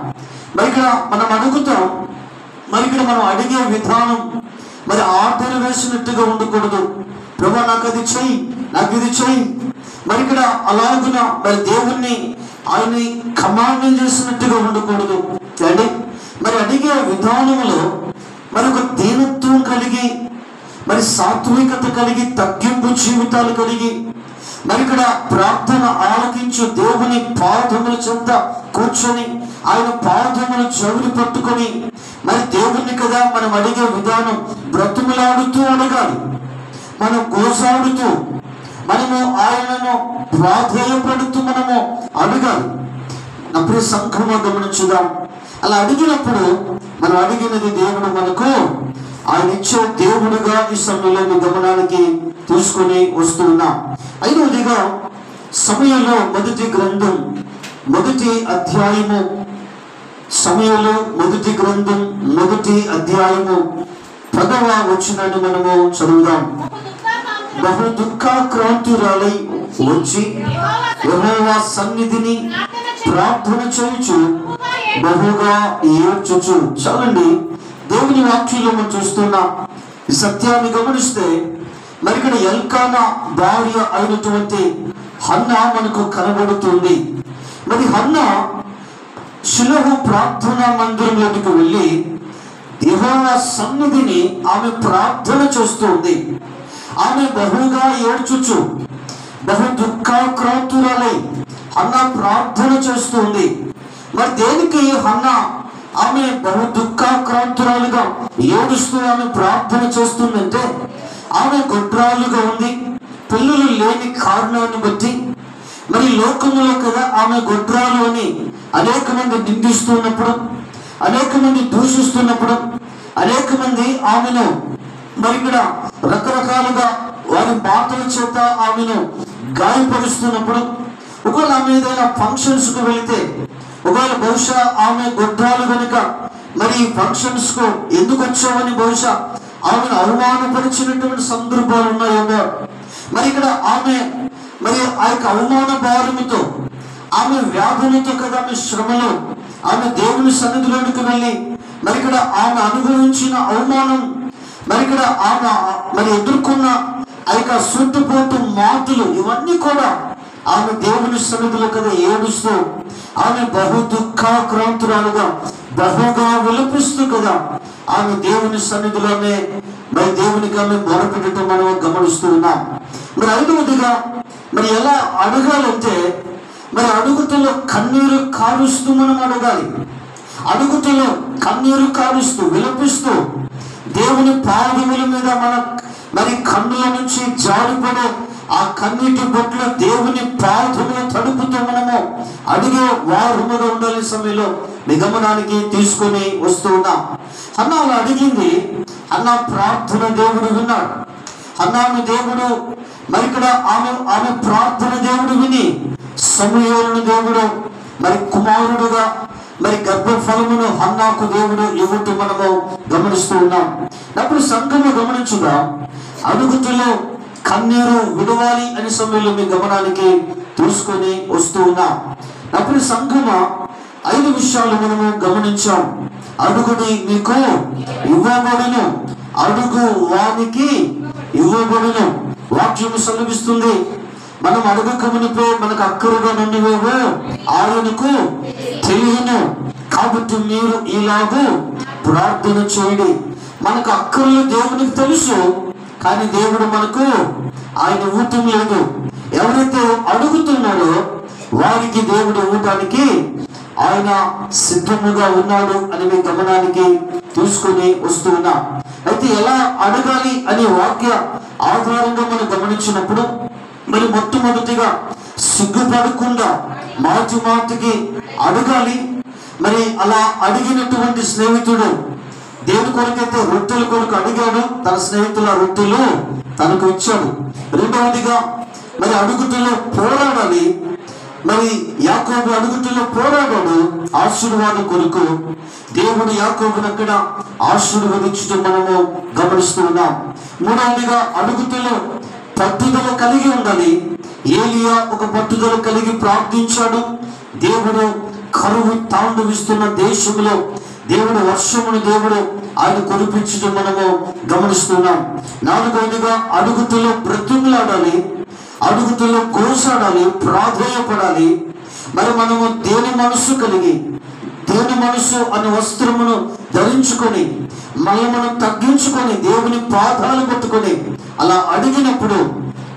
మరి ఇక్కడ మనం అడుగుతాం, మరి ఇక్కడ మనం అడిగే విధానం మరి ఆర్డర్ వేసినట్టుగా ఉండకూడదు. ప్రభా నాకు అది చెయ్యి, నాకు ఇది చెయ్యి. మరి ఇక్కడ అలాగున మరి దేవుణ్ణి ఆయన్ని కమాండింగ్ చేసినట్టుగా ఉండకూడదు. అంటే మరి అడిగే విధానంలో మరి ఒక దీనత్వం కలిగి, మరి సాత్వికత కలిగి, తగ్గింపు జీవితాలు కలిగి, మరి ఇక్కడ ప్రార్థన ఆలకించు దేవుని పాదముల చెంత కూర్చొని ఆయన పాదములు చెవులు పట్టుకొని మరి దేవుణ్ణి కదా మనం అడిగే విధానం బ్రతుకులాడుతూ అడగాలి. మనం గోసాడుతూ, మనము ఆయనను ప్రాధేయపడుతూ మనము అడగాలి. నా ప్రియ సంఘము గమనించుదాం. అలా అడిగినప్పుడు మనం అడిగినది దేవుడు మనకు ఆయన ఇచ్చే దేవుడుగా ఈ సమయంలో మీ గమనానికి తీసుకొని వస్తూ ఉన్నాం. 5వదిగా సమయంలో మొదటి గ్రంథం 1వ అధ్యాయము, సమయంలో 1వ గ్రంథం 1వ అధ్యాయము 10వ వచనాన్ని మనము చదువుదాం. బహు దుఃఖాక్రాంతురాలై వచ్చి యెహోవా సన్నిధిని ప్రార్థన చేయుచు బహుగా ఏడ్చుచు. చాలండి, దేవుని వాక్యంలో మనం చూస్తున్నా ఈ సత్యాన్ని గమనిస్తే మరి ఇక్కడ ఎల్కానా భార్య అయినటువంటి హన్నా మనకు కనబడుతుంది. మరి హన్నా షిలోహు ప్రార్థనా మందిరంలోనికి వెళ్ళి యెహోవా సన్నిధిని ఆమె ప్రార్థన చేస్తుంది. ఆమె బహుగా ఏడ్చుచు, బహు దుఃఖాక్రాంతురాలై హన్నా ప్రార్థన చేస్తుంది. మరి దేనికి హన్నా ఆమె బహు దుఃఖాక్రాంతురాలుగా ఏడుస్తూ ఆమె ప్రార్థన చేస్తుందంటే, ఆమె గొడ్రాలుగా ఉంది. పిల్లలు లేని కారణాన్ని బట్టి మరి లోకములో కదా ఆమె గొడ్రాలు అని అనేక మంది నిందిస్తున్నప్పుడు, అనేక మంది దూషిస్తున్నప్పుడు, అనేక మంది ఆమెను మరి ఇక్కడ రకరకాలుగా వారి మాటల చేత ఆమెను గాయపరుస్తున్నప్పుడు, ఒకవేళ ఆమె ఏదైనా ఫంక్షన్స్కు వెళితే, ఒకవేళ బహుశా ఆమె గొడ్రాలు కనుక మరి ఫంక్షన్స్ కు ఎందుకు వచ్చామని బహుశా ఆమెను అవమానపరిచినటువంటి సందర్భాలు ఉన్నాయేమో. మరి ఇక్కడ ఆమె మరి ఆ యొక్క అవమాన భారముతో, ఆమె వ్యాధులతో కదా, ఆమె శ్రమలో ఆమె దేవుని సన్నిధిలోనికి వెళ్ళి మరి ఇక్కడ ఆమె అనుభవించిన అవమానం, మరి ఇక్కడ ఆమె మరి ఎదుర్కొన్న ఆ యొక్క సుట్టుపోటు మాటలు, ఇవన్నీ కూడా ఆమె దేవుని సన్నిధిలో కదా ఏడుస్తూ ఆమె బహు దుఃఖాక్రాంతురాలుగా బహుగా విలపిస్తూ కదా ఆమె దేవుని సన్నిధిలోనే మరి దేవునికి ఆమె మొరపెట్టడం మనం గమనిస్తూ ఉన్నాం. మరి 5వదిగా మరి ఎలా అడగాలంటే, మరి అడుగుటలో కన్నీరు కారుస్తూ మనం అడగాలి. అడుగుటలో కన్నీరు కారుస్తూ విలపిస్తూ దేవుని పాదముల మీద మరి కన్నుల నుంచి జారిపడే ఆ కన్నీటి బొట్ల దేవుని పాదముల తడుపుతూ మనము అడిగే వారముగా ఉండాలి. సమయంలో నిగమనానికి తీసుకొని వస్తూ ఉన్నాం. హన్నా అలా అడిగింది. అన్నా ప్రార్థన దేవుడు విన్నాడు. హన్నాను దేవుడు మరి ఇక్కడ ఆమె ప్రార్థన దేవుడు విని సమూయేలును దేవుడు మరి కుమారుడుగా మరి గర్భఫలమును హన్నాకు దేవుడు ఇవ్వటం మనము గమనిస్తూ ఉన్నాం. అప్పుడు సంఘము గమనించుగా అడుగుతులో కన్నీరు విడవాలి అనే సమయంలో మీ గమనానికి తీసుకొని వస్తూ ఉన్నాం. అప్పుడు సంఘమ 5 విషయాలు మనము గమనించాం. అడుగుడి మీకు ఇవ్వబడును, అడుగు వానికి ఇవ్వబడును. వాక్యము సెలవిస్తుంది, మనం అడగక మునిపే మనకు అక్కరగా నుండివేవో ఆయనకు తెలియను. కాబట్టి మీరు ఇలాగూ ప్రార్థన చేయండి. మనకు అక్కర్లు దేవునికి తెలుసు, కానీ దేవుడు మనకు ఆయన ఇవ్వటం లేదు. ఎవరైతే అడుగుతున్నారో వారికి దేవుడు ఇవ్వడానికి ఆయన సిద్ధముగా ఉన్నాడు అని మీ గమనానికి తీసుకొని వస్తూ ఉన్నా. అయితే ఎలా అడగాలి అనే వాక్య ఆధారంగా మనం గమనించినప్పుడు మరి మొట్టమొదటిగా సిగ్గుపడకుండా మాటి మాటికి అడగాలి. మరి అలా అడిగినటువంటి స్నేహితుడు దేవుని కొరకైతే రొట్టెల కొరకు అడిగాడు, తన స్నేహితుల రొట్టెలు తనకు ఇచ్చాడు. రెండవదిగా మరి అడుగుటలో పోరాడాలి. మరి యాకోబు అడుగుటలో పోరాడాడు ఆశీర్వాదం కొరకు. దేవుడు యాకోబుని అక్కడ ఆశీర్వదించడం మనము గమనిస్తూ ఉన్నాం. మూడవదిగా అడుగుటలో పట్టుదల కలిగి ఉండాలి. ఏలియా ఒక పట్టుదల కలిగి ప్రార్థించాడు. దేవుడు కరువు తాండవిస్తున్న దేశంలో దేవుడు వర్షమును దేవుడు ఆయన కురిపించడం మనము గమనిస్తున్నాం. నాలుగవదిగా అడుగుటలో బ్రతుకులాడాలి, అడుగుటలో కోసాడాలి, ప్రాధేయపడాలి. మరి మనము దేని మనస్సు కలిగి, దేని మనస్సు అనే వస్త్రమును ధరించుకొని మళ్ళీ మనం తగ్గించుకొని దేవుని పాదాలు పట్టుకొని అలా అడిగినప్పుడు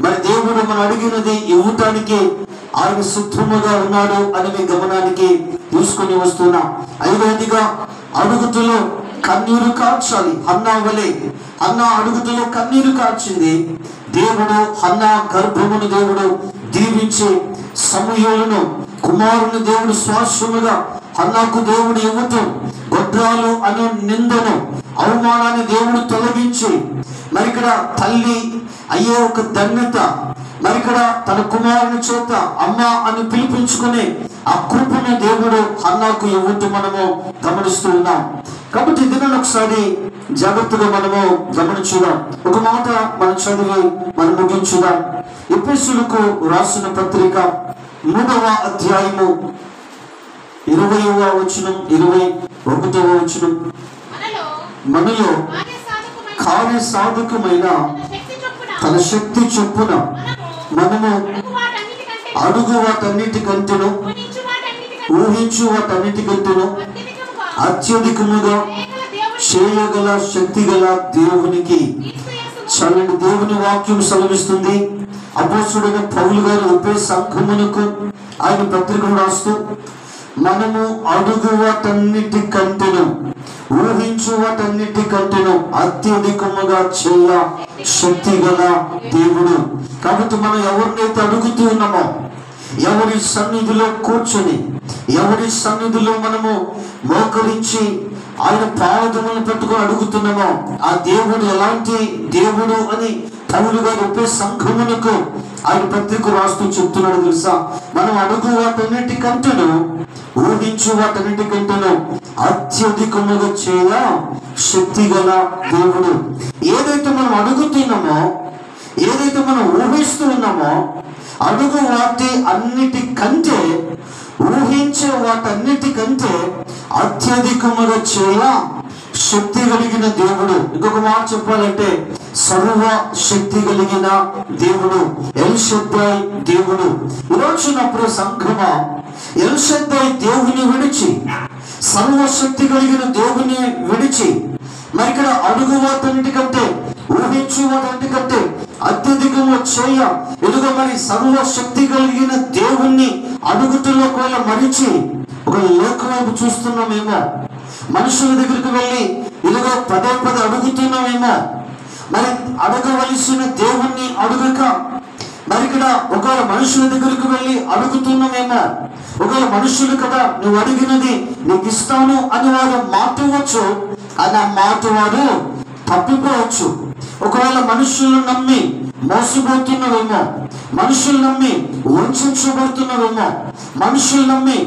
మరి దేవుడు మనం అడిగినది ఇవ్వటానికి ఆయన సిద్ధముగా ఉన్నాడు అని మీ గమనానికి తీసుకొని వస్తున్నాం. ఐదవదిగా అడుగుటలో కన్నీరు కార్చాలి. హన్నా వలె హన్నా అడుగుటలో కన్నీరు కార్చింది. దేవుడు హన్నా గర్భమును దేవుడు దీవించి సమూయేలును కుమారుని దేవుడు స్వాస్థ్యముగా హన్నాకు దేవుడు ఇవ్వటం, గొడ్రాలు అనే నిందను అవమానాన్ని దేవుడు తొలగించి మరి ఇక్కడ తల్లి అయ్యే ఒక ధన్యత, మరి ఇక్కడ తన కుమారుని చేత అమ్మ అని పిలిపించుకుని ఆ కృపను దేవుడు హన్నాకు ఇవ్వటం మనము గమనిస్తూ ఉన్నాం. కాబట్టి దీనిని ఒకసారి జాగ్రత్తగా మనము గమనించుదాం. ఒక మాట మనం చదివి మనం ముగించుదాం. ఎఫెసీయులకు రాసిన పత్రిక 3వ అధ్యాయము 20వ వచనం 21వ వచనం. మనలో కార్య సాధకమైన తన శక్తి చొప్పున మనము అడుగు వాటన్నిటికంటేను ఊహించు వాటన్నిటికంటేను అత్యధికముగా చేయగల శక్తి గల దేవునికి. చల్లని దేవుని వాక్యం సెలవిస్తుంది. అపోస్తుడైన పౌలు గారు ఉపే సంఘమునకు ఆయన పత్రికను రాస్తూ మనము అడుగు వాటన్నిటికంటేను ఊహించు వాటన్నిటికంటేను అత్యధికముగా చేయ శక్తి గల దేవుడు. కాబట్టి మనం ఎవరినైతే అడుగుతూ ఉన్నామో, ఎవరి సన్నిధిలో కూర్చొని, ఎవరి సన్నిధిలో మనము మోకరించి ఆయన పాదములను పట్టుకొని అడుగుతున్నామో ఆ దేవుడు ఎలాంటి దేవుడు అని పౌలు గారు ఉపే సంఘమునకు ఆయన పత్రిక రాస్తూ చెప్తున్నాడు తెలుసా. మనం అడుగు వాటన్నిటికంటేను ఊహించు వాటన్నిటికంటేను అత్యధికముగా చేయ శక్తి గల దేవుడు. ఏదైతే మనం అడుగుతున్నామో, ఏదైతే మనం ఊహిస్తూ ఉన్నామో, అడుగు వాటి అన్నిటికంటే ఊహించే వాటన్నిటికంటే అత్యధికముగా చేయ శక్తి కలిగిన దేవుడు. ఇంకొక మాట చెప్పాలంటే సర్వ శక్తి కలిగిన దేవుడు, ఎల్ షద్దై దేవుడు. ఈరోజు నా ప్రియ సంఘమా, ఎల్ షద్దై దేవుని విడిచి, సర్వశక్తి కలిగిన దేవుని విడిచి మరి ఇక్కడ అడుగు వాటన్నిటికంటే ఊహించు వాటన్నిటికంటే అత్యధికంగా చేయ ఎదుగ మరి సర్వశక్తి కలిగిన దేవుణ్ణి అడుగుతుల్లో కూడా మరిచి ఒక లోక వైపు చూస్తున్నామేమో, మనుషుల దగ్గరికి వెళ్ళి ఇదిగో పదే పదే అడుగుతున్నామేమో, మరి అడగవలసిన దేవుణ్ణి అడుగక మరి ఇక్కడ ఒకవేళ మనుషుల దగ్గరికి వెళ్ళి అడుగుతున్నామేమో, ఒకవేళ మనుషులు కదా నువ్వు అడిగినది నీకు ఇస్తాను అని వారు మాట ఇవ్వచ్చు, కానీ ఆ మాట వారు తప్పిపోవచ్చు. ఒకవేళ మనుషులను నమ్మి మోసపోతున్నావేమో, మనుషులు నమ్మి వంచబడుతున్నావేమో, మనుషులు నమ్మి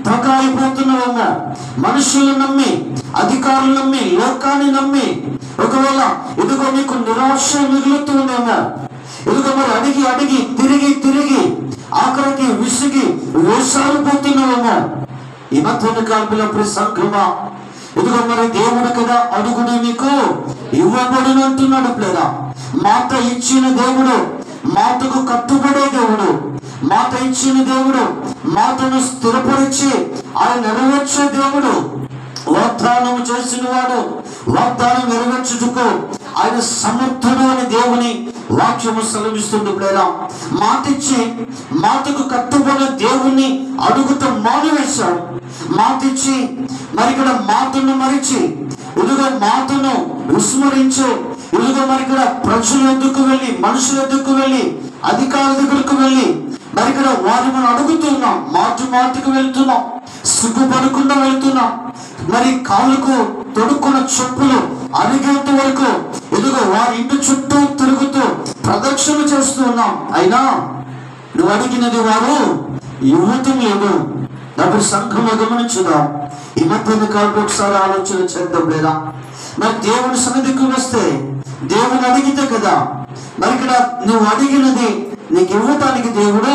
దగాయిపోతున్నావేమో, మనుషులు నమ్మి, అధికారులు నమ్మి, లోకాన్ని నమ్మి ఒకవేళ ఇదిగో నీకు నిరాశ మిగులుతుందేమో, ఇదిగో మరి అడిగి అడిగి తిరిగి తిరిగి ఆఖరికి విసిగి వేసారిపోతున్నావేమో. ఈ మధ్యన కాలంలో సంఘమా, ఇదిగో మరి దేవుడు కదా అడుగుడు నీకు ఇవ్వబడును అంటున్నాడు. లేదా మాట ఇచ్చిన దేవుడు, మాటకు కట్టుబడే దేవుడు, మాట ఇచ్చిన దేవుడు మాటను స్థిరపరిచి ఆయన నెరవేర్చే దేవుడు, వాగ్దానం చేసిన వాడు, వాగ్దానం నెరవేర్చుటకు ఆయన సమర్థుడు అని దేవుని వాక్యము సెలవిస్తుంది. ప్రేరా, మాటిచ్చి మాటకు కట్టుబడిన దేవుణ్ణి అడుగుట మానివేశాడు. మాటిచ్చి మరి ఇక్కడ మాటను మరిచి ఇదిగో మాటను విస్మరించే ఇదిగో మరి ఇక్కడ ప్రజల ఎద్దుకు వెళ్ళి, మనుషుల ఎద్దుకు వెళ్ళి, అధికారుల దగ్గరకు వెళ్ళి మరి ఇక్కడ వారిని మనం అడుగుతున్నాం. మాటకు వెళ్తున్నాం, సిగ్గుపడకుండా వెళ్తున్నాం. మరి కాళ్ళకు తొడుక్కున్న చెప్పులు అరిగేంత వరకు ఎదుగు వారి ఇంటి చుట్టూ తిరుగుతూ ప్రదక్షిణ చేస్తూ ఉన్నాం. అయినా నువ్వు అడిగినది వారు ఇవ్వటం లేదు. డబ్బు సంఘంలో గమనించుదాం. ఈ మధ్య కాలంలో ఒకసారి ఆలోచన చేద్దాం. లేదా మరి దేవుని సన్నిధికి వస్తే దేవుని అడిగితే కదా మరి ఇక్కడ నువ్వు అడిగినది నీకు ఇవ్వటానికి దేవుడు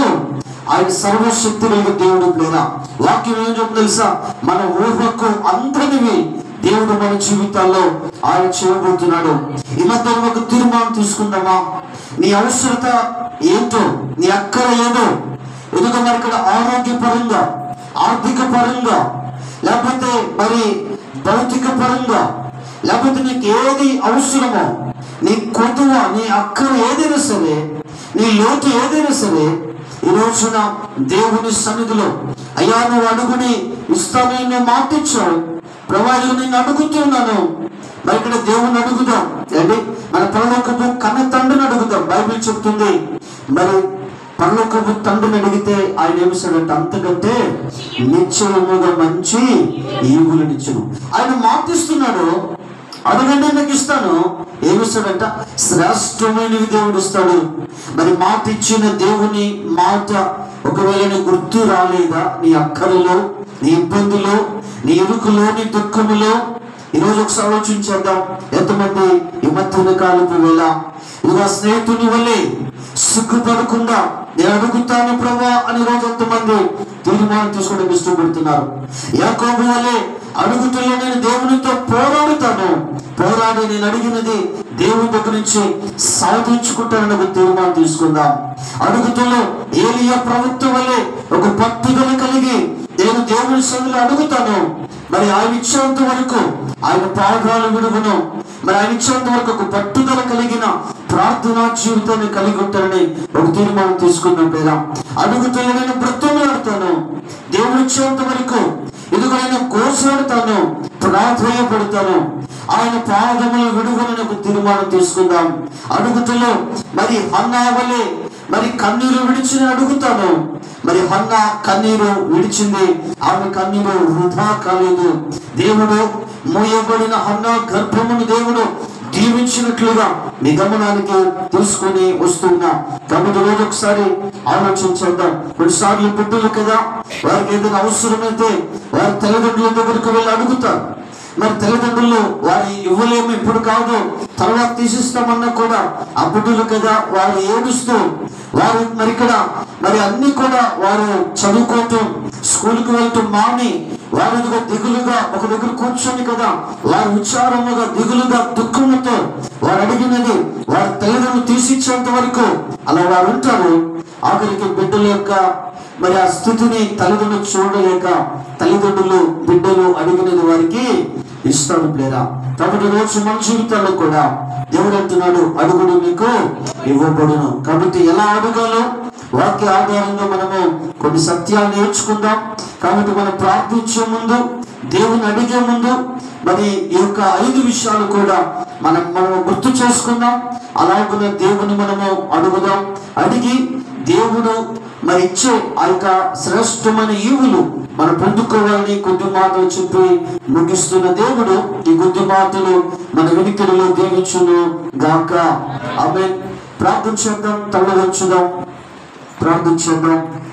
ఆయన సర్వశక్తి లేని దేవుడు. లేదా వాక్యం ఏం చెప్తుంది తెలుసా? మన ఊహకు అందరివి దేవుడు మన జీవితాల్లో ఆయన చేయబోతున్నాడు. ఈ మధ్య ఒక తీర్మానం తీసుకుందామా? నీ అవసరత ఏంటో, నీ అక్కర ఏదో, ఎందుకు మరి ఇక్కడ ఆరోగ్యపరంగా, ఆర్థిక పరంగా, లేకపోతే మరి భౌతిక పరంగా, లేకపోతే నీకు ఏది అవసరమో, నీ కొదువ, నీ అక్కర ఏదైనా సరే, నీ లోటు ఏదైనా సరే, ఈ రోజున దేవుని సన్నిధిలో అయ్యా నువ్వు అడుగుని ఇస్తానని నువ్వు మాట ఇచ్చావు ప్రభా, నేను అడుగుతున్నాను. మరి ఇక్కడ దేవుని అడుగుదాం. ఏంటి? మన పరలోకపు కన్న తండ్రిని అడుగుదాం. బైబిల్ చెప్తుంది మరి పరలోకపు తండ్రిని అడిగితే ఆయన ఏమిస్తాడంటే అంతకంటే నిశ్చయముగా మంచి ఈవులనిచ్చును. ఆయన మాటిస్తున్నాడు, అడగండి నాకు ఇస్తాను. ఏమిస్తాడంట? శ్రేష్టమైనవి దేవుడు ఇస్తాడు. మరి మాట ఇచ్చిన దేవుని మాట ఒకవేళ నీ గుర్తు రాలేదా? నీ అక్కరలో, నీ ఇబ్బందులో, నీ ఇరుకులో, నీ దుఃఖములో ఈరోజు ఒకసారి ఆలోచించేద్దాం. ఎంతమంది ఈ మధ్య కాలపు వేళ ఇలా స్నేహితుని వల్లే సిగ్గుపడకుండా నేను అడుగుతాను ప్రభా అని రోజు ఎంతమంది తీర్మానం తీసుకోవడానికి ఇష్టపడుతున్నారు. యాకోబు వల్లే అడుగుతుల్లో నేను దేవునితో పోరాడుతాను, పోరాడి నేను అడిగినది దేవుని దగ్గర నుంచి సాధించుకుంటానని ఒక తీర్మానం తీసుకుందాం. అడుగుతుల్లో ఏలియా ప్రవక్త వల్లే ఒక పట్టుదల కలిగి నేను దేవుని సన్నిధిలో అడుగుతాను. మరి ఆయన ఇచ్చేంత వరకు ఆయన పాదాలు విడువను. మరి ఆయన ఇచ్చేంత వరకు ఒక పట్టుదల కలిగిన ప్రార్థనా జీవితాన్ని కలిగి ఉంటానని ఒక తీర్మానం తీసుకున్నాం. లేదా అడుగుతున్న నేను బ్రతులాడుతాను, దేవుడు ఇచ్చేంత వరకు ఇదిగో నేను కోసాడుతాను, ప్రాధాన్యపడతాను, ఆయన పాదములు విడువనని ఒక తీర్మానం తీసుకుందాం. అడుగుతులో మరి హన్నా వలె మరి కన్నీరు విడిచి అడుగుతాను. మరి హన్నా కన్నీరు విడిచింది, ఆమె కన్నీరు వృధా కాలేదు. దేవుడు మోయబడిన హన్నా గర్భమును దేవుడు దీవించినట్లుగా నిగమనానికి తీసుకొని వస్తున్నా. కాబట్టి రోజు ఒకసారి ఆలోచించేద్దాం. కొన్నిసార్లు బిడ్డలు కదా, వారికి ఏదైనా అవసరమైతే వారి తల్లిదండ్రుల దగ్గరకు వెళ్ళి అడుగుతారు. మరి తల్లిదండ్రులు వారి ఇవ్వలేము, ఇప్పుడు కాదు తర్వాత తీసిస్తామన్నా కూడా ఆ బిడ్డలు కదా వారు ఏడుస్తూ వారు మరి ఇక్కడ మరి అన్ని కూడా వారు చదువుకోవటం, స్కూల్కి వెళ్తూ మాని వారు దిగులుగా ఒక దగ్గర కూర్చొని కదా వారు విచారముగా, దిగులుగా, దుఃఖముతో వారు అడిగినది వారి తల్లిదండ్రులు తీసిచ్చేంత వరకు అలా వారు ఉంటారు. ఆఖరికి బిడ్డల యొక్క మరి ఆ స్థితిని తల్లిదండ్రులు చూడలేక తల్లిదండ్రులు బిడ్డలు అడిగినది వారికి ఇస్తాడు. లేదా కాబట్టి రోజు మన జీవితాల్లో కూడా దేవుడు అంటున్నాడు, అడుగుడు మీకు ఇవ్వబడును. కాబట్టి ఎలా అడగాలో వాక్య ఆధారంగా మనము కొన్ని సత్యాలు నేర్చుకుందాం. కాబట్టి మనం ప్రార్థించే ముందు, దేవుని అడిగే ముందు మరి ఈ యొక్క 5 విషయాలు కూడా మనము గుర్తు చేసుకుందాం. అలాగున్న దేవుని మనము అడుగుదాం. అడిగి దేవుడు మరి ఇచ్చే ఆ యొక్క శ్రేష్టమైన ఈవులు మనం పొందుకోవాలని కొద్ది మాటలు చెప్పి ముగిస్తున్న దేవుడు ఈ కొద్ది మాటలు మన వినికిడిలో దీవించును గాక. ఆమేన్. ప్రార్థన చేద్దాం, తల వంచుదాం, ప్రార్థన చేద్దాం.